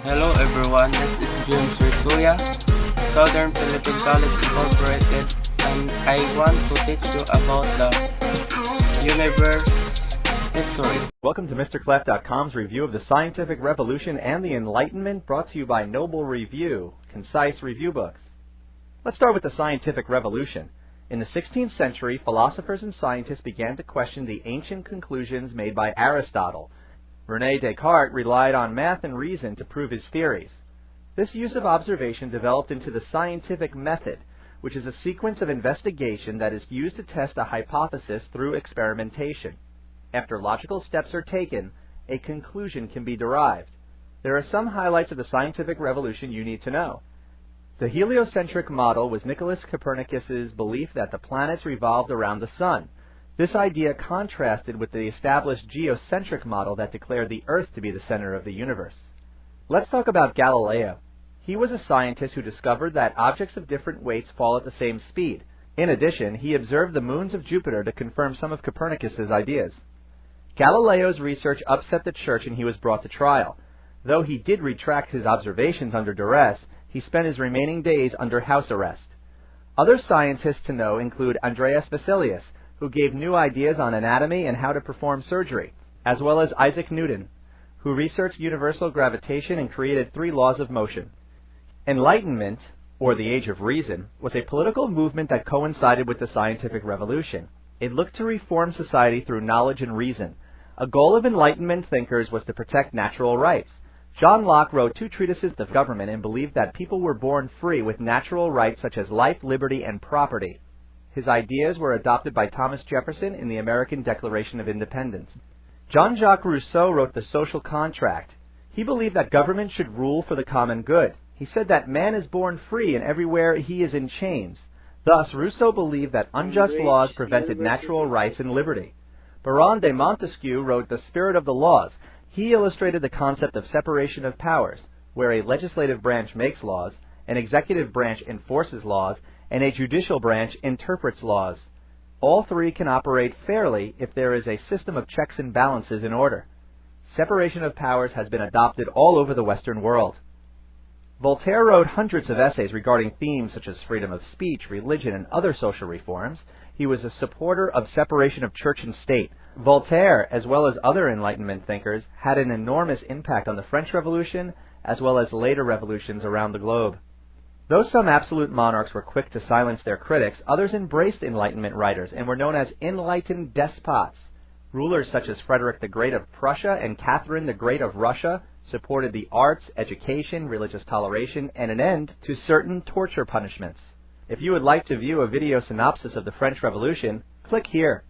Hello everyone, this is James Rituya, Southern Philippine College Incorporated, and I want to teach you about the universe history. Welcome to MrClef.com's review of the Scientific Revolution and the Enlightenment, brought to you by Noble Review, concise review books. Let's start with the Scientific Revolution. In the 16th century, philosophers and scientists began to question the ancient conclusions made by Aristotle. René Descartes relied on math and reason to prove his theories. This use of observation developed into the scientific method, which is a sequence of investigation that is used to test a hypothesis through experimentation. After logical steps are taken, a conclusion can be derived. There are some highlights of the scientific revolution you need to know. The heliocentric model was Nicholas Copernicus's belief that the planets revolved around the sun. This idea contrasted with the established geocentric model that declared the Earth to be the center of the universe. Let's talk about Galileo. He was a scientist who discovered that objects of different weights fall at the same speed. In addition, he observed the moons of Jupiter to confirm some of Copernicus's ideas. Galileo's research upset the church and he was brought to trial. Though he did retract his observations under duress, he spent his remaining days under house arrest. Other scientists to know include Andreas Vesalius, who gave new ideas on anatomy and how to perform surgery, as well as Isaac Newton, who researched universal gravitation and created 3 laws of motion. Enlightenment, or the Age of Reason, was a political movement that coincided with the scientific revolution. It looked to reform society through knowledge and reason. A goal of Enlightenment thinkers was to protect natural rights. John Locke wrote 2 treatises of government and believed that people were born free with natural rights such as life, liberty, and property. His ideas were adopted by Thomas Jefferson in the American Declaration of Independence. Jean-Jacques Rousseau wrote The Social Contract. He believed that government should rule for the common good. He said that man is born free and everywhere he is in chains. Thus, Rousseau believed that unjust laws prevented natural rights and liberty. Baron de Montesquieu wrote The Spirit of the Laws. He illustrated the concept of separation of powers, where a legislative branch makes laws, an executive branch enforces laws, and a judicial branch interprets laws. All 3 can operate fairly if there is a system of checks and balances in order. Separation of powers has been adopted all over the Western world. Voltaire wrote hundreds of essays regarding themes such as freedom of speech, religion, and other social reforms. He was a supporter of separation of church and state. Voltaire, as well as other Enlightenment thinkers, had an enormous impact on the French Revolution, as well as later revolutions around the globe. Though some absolute monarchs were quick to silence their critics, others embraced Enlightenment writers and were known as enlightened despots. Rulers such as Frederick the Great of Prussia and Catherine the Great of Russia supported the arts, education, religious toleration, and an end to certain torture punishments. If you would like to view a video synopsis of the French Revolution, click here.